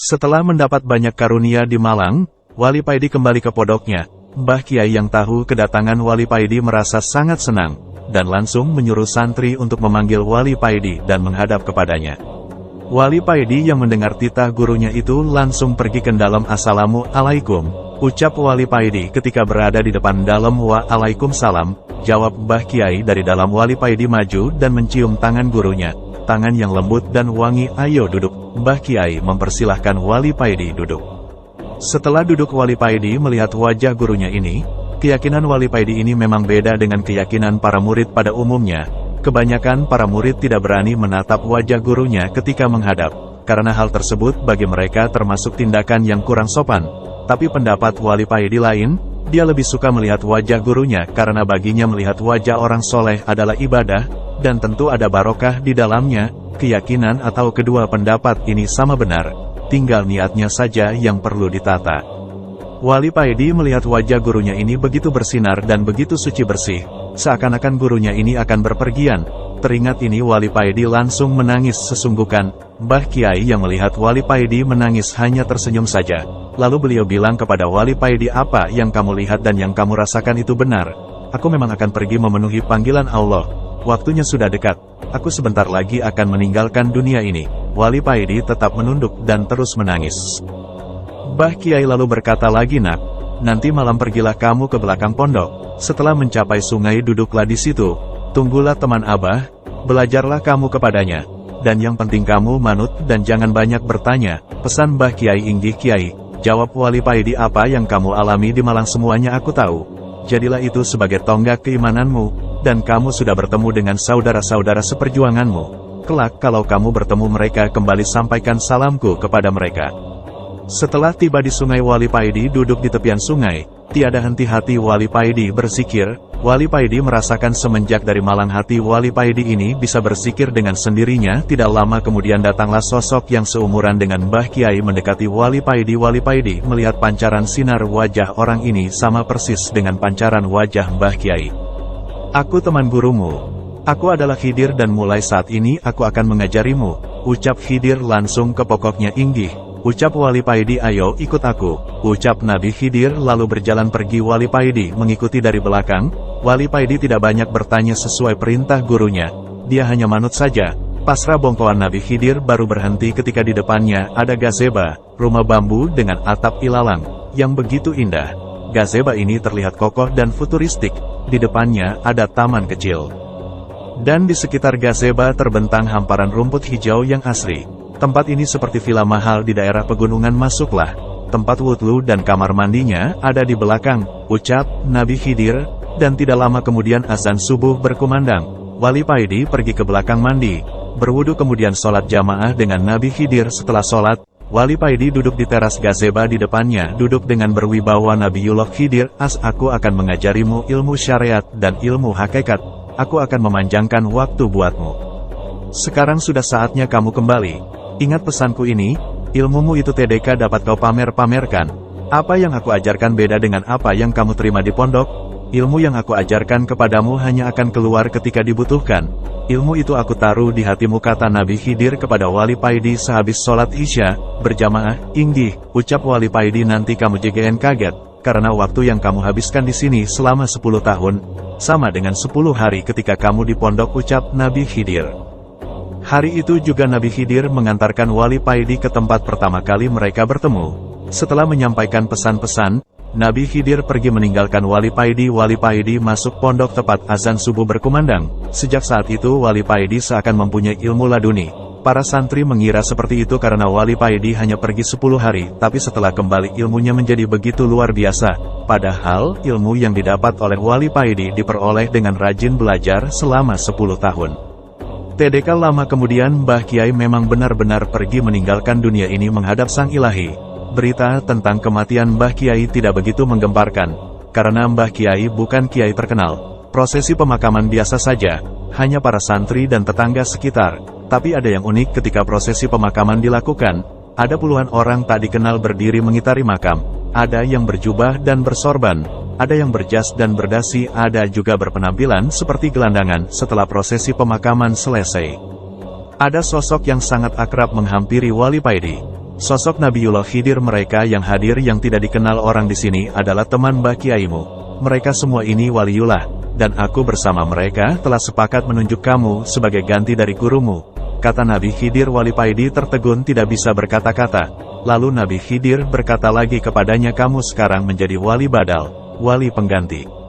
Setelah mendapat banyak karunia di Malang, Wali Paidi kembali ke pondoknya. Mbah Kiai yang tahu kedatangan Wali Paidi merasa sangat senang, dan langsung menyuruh santri untuk memanggil Wali Paidi dan menghadap kepadanya. Wali Paidi yang mendengar titah gurunya itu langsung pergi ke dalam. "Assalamualaikum," ucap Wali Paidi ketika berada di depan dalam. "Waalaikumsalam," jawab Mbah Kiai dari dalam. Wali Paidi maju dan mencium tangan gurunya. Tangan yang lembut dan wangi. "Ayo duduk." Mbah Kiai mempersilahkan Wali Paidi duduk. Setelah duduk, Wali Paidi melihat wajah gurunya ini. Keyakinan Wali Paidi ini memang beda dengan keyakinan para murid pada umumnya. Kebanyakan para murid tidak berani menatap wajah gurunya ketika menghadap, karena hal tersebut bagi mereka termasuk tindakan yang kurang sopan. Tapi pendapat Wali Paidi lain, dia lebih suka melihat wajah gurunya karena baginya melihat wajah orang soleh adalah ibadah, dan tentu ada barokah di dalamnya. Keyakinan atau kedua pendapat ini sama benar, tinggal niatnya saja yang perlu ditata. Wali Paidi melihat wajah gurunya ini begitu bersinar dan begitu suci bersih, seakan-akan gurunya ini akan berpergian. Teringat ini, Wali Paidi langsung menangis sesungguhkan. Mbah Kiai yang melihat Wali Paidi menangis hanya tersenyum saja. Lalu beliau bilang kepada Wali Paidi, "Apa yang kamu lihat dan yang kamu rasakan itu benar. Aku memang akan pergi memenuhi panggilan Allah. Waktunya sudah dekat. Aku sebentar lagi akan meninggalkan dunia ini." Wali Paidi tetap menunduk dan terus menangis. Mbah Kiai lalu berkata lagi, "Nak, nanti malam pergilah kamu ke belakang pondok. Setelah mencapai sungai duduklah di situ. Tunggulah teman Abah, belajarlah kamu kepadanya. Dan yang penting kamu manut dan jangan banyak bertanya." Pesan Mbah Kiai. "Inggih Kiai," jawab Wali Paidi, "apa yang kamu alami di Malang semuanya aku tahu. Jadilah itu sebagai tonggak keimananmu, dan kamu sudah bertemu dengan saudara-saudara seperjuanganmu. Kelak kalau kamu bertemu mereka, kembali sampaikan salamku kepada mereka." Setelah tiba di sungai, Wali Paidi duduk di tepian sungai. Tiada henti-hati Wali Paidi berzikir. Wali Paidi merasakan semenjak dari Malang hati Wali Paidi ini bisa berzikir dengan sendirinya. Tidak lama kemudian datanglah sosok yang seumuran dengan Mbah Kiai mendekati Wali Paidi. Wali Paidi melihat pancaran sinar wajah orang ini sama persis dengan pancaran wajah Mbah Kiai. "Aku teman gurumu. Aku adalah Khidir dan mulai saat ini aku akan mengajarimu," ucap Khidir langsung ke pokoknya. "Inggih," ucap Wali Paidi, "ayo ikut aku," ucap Nabi Khidir lalu berjalan pergi. Wali Paidi mengikuti dari belakang. Wali Paidi tidak banyak bertanya sesuai perintah gurunya. Dia hanya manut saja. Pasrah bongkoan Nabi Khidir baru berhenti ketika di depannya ada gazeba, rumah bambu dengan atap ilalang, yang begitu indah. Gazeba ini terlihat kokoh dan futuristik. Di depannya ada taman kecil. Dan di sekitar gazeba terbentang hamparan rumput hijau yang asri. Tempat ini seperti villa mahal di daerah pegunungan. "Masuklah. Tempat wudhu dan kamar mandinya ada di belakang," ucap Nabi Khidir, dan tidak lama kemudian azan subuh berkumandang. Wali Paidi pergi ke belakang mandi, berwudhu kemudian sholat jamaah dengan Nabi Khidir. Setelah sholat, Wali Paidi duduk di teras gazeba. Di depannya duduk dengan berwibawa Nabiullah Khidir. "Aku akan mengajarimu ilmu syariat dan ilmu hakikat. Aku akan memanjangkan waktu buatmu. Sekarang sudah saatnya kamu kembali. Ingat pesanku ini, ilmumu itu TDK dapat kau pamer-pamerkan. Apa yang aku ajarkan beda dengan apa yang kamu terima di pondok. Ilmu yang aku ajarkan kepadamu hanya akan keluar ketika dibutuhkan. Ilmu itu aku taruh di hatimu," kata Nabi Khidir kepada Wali Paidi sehabis sholat Isya berjamaah. "Inggih," ucap Wali Paidi, "nanti kamu JGN kaget, karena waktu yang kamu habiskan di sini selama 10 tahun, sama dengan 10 hari ketika kamu di pondok," ucap Nabi Khidir. Hari itu juga Nabi Khidir mengantarkan Wali Paidi ke tempat pertama kali mereka bertemu. Setelah menyampaikan pesan-pesan, Nabi Khidir pergi meninggalkan Wali Paidi. Wali Paidi masuk pondok tepat azan subuh berkumandang. Sejak saat itu Wali Paidi seakan mempunyai ilmu laduni. Para santri mengira seperti itu karena Wali Paidi hanya pergi 10 hari, tapi setelah kembali ilmunya menjadi begitu luar biasa. Padahal ilmu yang didapat oleh Wali Paidi diperoleh dengan rajin belajar selama 10 tahun. TDK lama kemudian Mbah Kiai memang benar-benar pergi meninggalkan dunia ini menghadap Sang Ilahi. Berita tentang kematian Mbah Kiai tidak begitu menggemparkan, karena Mbah Kiai bukan kiai terkenal. Prosesi pemakaman biasa saja, hanya para santri dan tetangga sekitar. Tapi ada yang unik ketika prosesi pemakaman dilakukan. Ada puluhan orang tak dikenal berdiri mengitari makam. Ada yang berjubah dan bersorban, ada yang berjas dan berdasi, ada juga berpenampilan seperti gelandangan. Setelah prosesi pemakaman selesai, ada sosok yang sangat akrab menghampiri Wali Paidi. Sosok Nabiullah Khidir mereka yang hadir yang tidak dikenal orang di sini adalah teman Mbah Kiaimu. Mereka semua ini waliullah, dan aku bersama mereka telah sepakat menunjuk kamu sebagai ganti dari gurumu. Kata Nabi Khidir. Wali Paidi tertegun tidak bisa berkata-kata. Lalu Nabi Khidir berkata lagi kepadanya, kamu sekarang menjadi wali badal, wali pengganti.